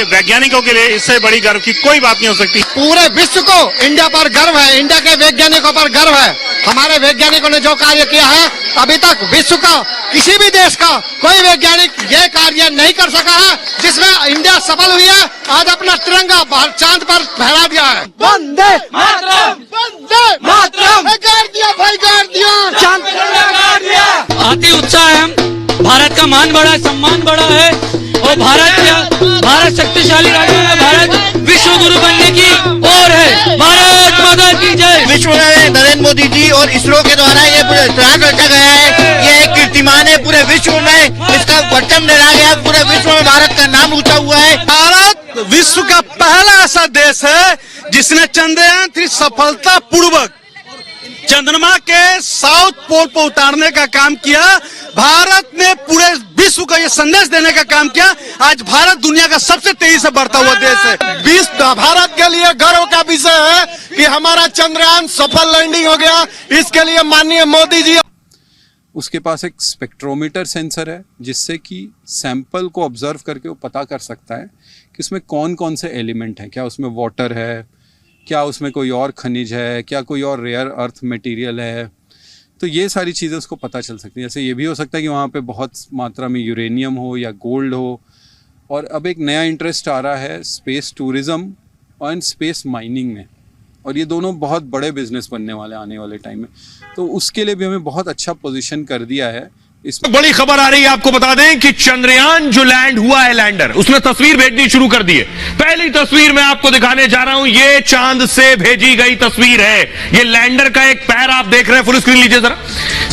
लिए, वैज्ञानिकों के लिए इससे बड़ी गर्व की कोई बात नहीं हो सकती। पूरे विश्व को इंडिया पर गर्व है, इंडिया के वैज्ञानिकों पर गर्व है। हमारे वैज्ञानिकों ने जो कार्य किया है, अभी तक विश्व का किसी भी देश का कोई वैज्ञानिक ये कार्य नहीं कर सका है, जिसमें इंडिया सफल हुई है। आज अपना तिरंगा चांद पर फहरा दिया है। वंदे मातरम, वंदे मातरम, गाड़ दिया भाई, गाड़ दिया, चांद गाड़ दिया। अति उत्साह है, भारत का मान बढ़ा है, सम्मान बढ़ा है और भारत शक्तिशाली राज्य है, भारत विश्व गुरु बनने की ओर है। भारत माता की जय। विश्व में नरेंद्र मोदी जी और इसरो के द्वारा ये प्रयास रचा गया है, ये एक कीर्तिमान है पूरे विश्व में, इसका परचम लहरा गया, पूरे विश्व में भारत का नाम ऊंचा हुआ है। भारत विश्व का पहला ऐसा देश है जिसने चंद्रयान 3 सफलता पूर्वक चंद्रमा के साउथ पोल पर उतारने का काम किया। भारत ने पूरे विश्व को ये संदेश देने का काम किया। आज भारत दुनिया का सबसे तेजी से बढ़ता हुआ देश है। विश्व भारत के लिए गर्व का विषय है कि हमारा चंद्रयान सफल लैंडिंग हो गया। इसके लिए माननीय मोदी जी। उसके पास एक स्पेक्ट्रोमीटर सेंसर है जिससे कि सैंपल को ऑब्जर्व करके वो पता कर सकता है कि उसमें कौन कौन से एलिमेंट हैं, क्या उसमें वाटर है, क्या उसमें कोई और खनिज है, क्या कोई और रेयर अर्थ मटेरियल है। तो ये सारी चीज़ें उसको पता चल सकती हैं। जैसे ये भी हो सकता है कि वहाँ पे बहुत मात्रा में यूरेनियम हो या गोल्ड हो। और अब एक नया इंटरेस्ट आ रहा है स्पेस टूरिज़्म और स्पेस माइनिंग में, और ये दोनों बहुत बड़े बिजनेस बनने वाले आने वाले टाइम में। तो उसके लिए भी हमें बहुत अच्छा पोजीशन कर दिया है। इस बड़ी खबर आ रही है, आपको बता दें कि चंद्रयान जो लैंड हुआ है, लैंडर, उसने तस्वीर भेजनी शुरू कर दी है। पहली तस्वीर मैं आपको दिखाने जा रहा हूं, ये चांद से भेजी गई तस्वीर है। ये लैंडर का एक पैर आप देख रहे हैं, फुल स्क्रीन लीजिए जरा।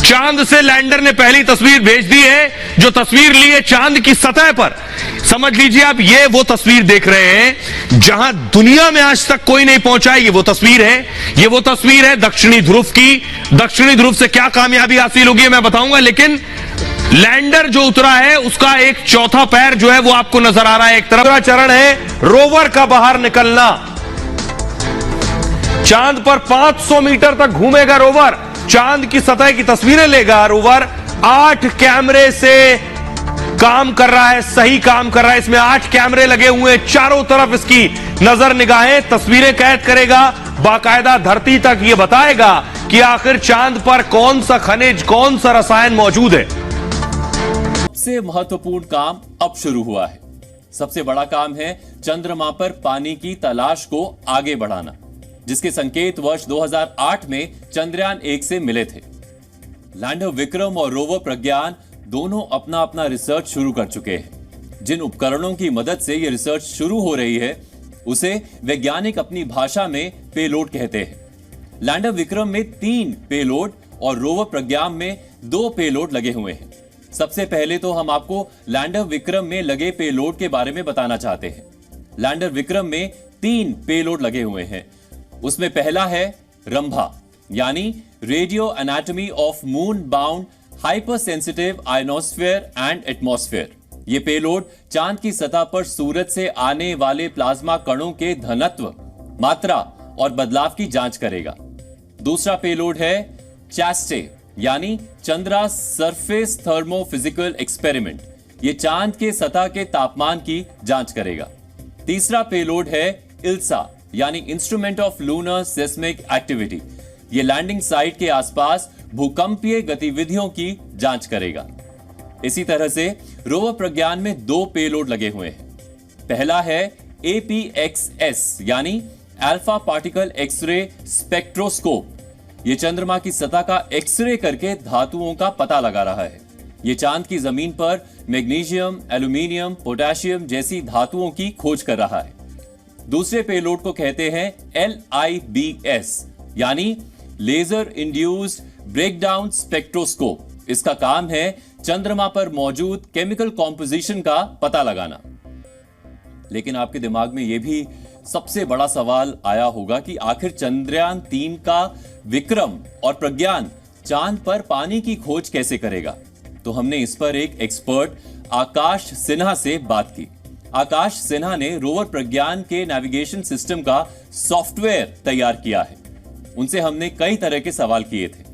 चांद से लैंडर ने पहली तस्वीर भेज दी है, जो तस्वीर ली है चांद की सतह पर। समझ लीजिए आप, ये वो तस्वीर देख रहे हैं जहां दुनिया में आज तक कोई नहीं पहुंचा है। ये वो तस्वीर है, ये वो तस्वीर है दक्षिणी ध्रुव की। दक्षिणी ध्रुव से क्या कामयाबी हासिल होगी मैं बताऊंगा, लेकिन लैंडर जो उतरा है उसका एक चौथा पैर जो है वो आपको नजर आ रहा है। एक तरफ चरण है रोवर का बाहर निकलना। चांद पर 500 मीटर तक घूमेगा रोवर, चांद की सतह की तस्वीरें लेगा रोवर। 8 कैमरे से काम कर रहा है, सही काम कर रहा है। इसमें 8 कैमरे लगे हुए हैं, चारों तरफ इसकी नजर निगाहें, तस्वीरें कैद करेगा। बाकायदा धरती तक ये बताएगा कि आखिर चांद पर कौन सा खनिज, कौन सा रसायन मौजूद है। सबसे महत्वपूर्ण काम अब शुरू हुआ है। सबसे बड़ा काम है चंद्रमा पर पानी की तलाश को आगे बढ़ाना, जिसके संकेत वर्ष 2008 में चंद्रयान 1 से मिले थे। लैंडर विक्रम और रोवर प्रज्ञान दोनों अपना अपना रिसर्च शुरू कर चुके हैं। जिन उपकरणों की मदद से यह रिसर्च शुरू हो रही है उसे वैज्ञानिक अपनी भाषा में पेलोड कहते हैं। लैंडर विक्रम में 3 पेलोड और रोवर प्रज्ञान में 2 पेलोड लगे हुए हैं। सबसे पहले तो हम आपको लैंडर विक्रम में लगे पेलोड के बारे में बताना चाहते हैं। लैंडर विक्रम में 3 पेलोड लगे हुए हैं। उसमें पहला है रंभा, यानी radio anatomy of moon bound hyper sensitive ionosphere and atmosphere. यह पेलोड चांद की सतह पर सूरज से आने वाले प्लाज्मा कणों के घनत्व, मात्रा और बदलाव की जांच करेगा। दूसरा पेलोड है चास्टे, यानी चंद्रा सरफेस थर्मोफिजिकल एक्सपेरिमेंट। यह चांद के सतह के तापमान की जांच करेगा। तीसरा पेलोड है इल्सा, यानी instrument of lunar seismic activity. यह लैंडिंग साइट के आसपास भूकंपीय गतिविधियों की जांच करेगा। इसी तरह से रोवर प्रज्ञान में 2 पेलोड लगे हुए हैं। पहला है APXS, यानी अल्फा पार्टिकल एक्सरे स्पेक्ट्रोस्कोप। यह चंद्रमा की सतह का एक्सरे करके धातुओं का पता लगा रहा है। यह चांद की जमीन पर मैग्नीशियम, एल्यूमिनियम, पोटेशियम जैसी धातुओं की खोज कर रहा है। दूसरे पेलोड को कहते हैं LIBS, यानी लेजर इंड्यूस्ड ब्रेकडाउन स्पेक्ट्रोस्कोप। इसका काम है चंद्रमा पर मौजूद केमिकल कॉम्पोजिशन का पता लगाना। लेकिन आपके दिमाग में यह भी सबसे बड़ा सवाल आया होगा कि आखिर चंद्रयान 3 का विक्रम और प्रज्ञान चांद पर पानी की खोज कैसे करेगा। तो हमने इस पर एक एक्सपर्ट आकाश सिन्हा से बात की। आकाश सिन्हा ने रोवर प्रज्ञान के नेविगेशन सिस्टम का सॉफ्टवेयर तैयार किया है। उनसे हमने कई तरह के सवाल किए थे।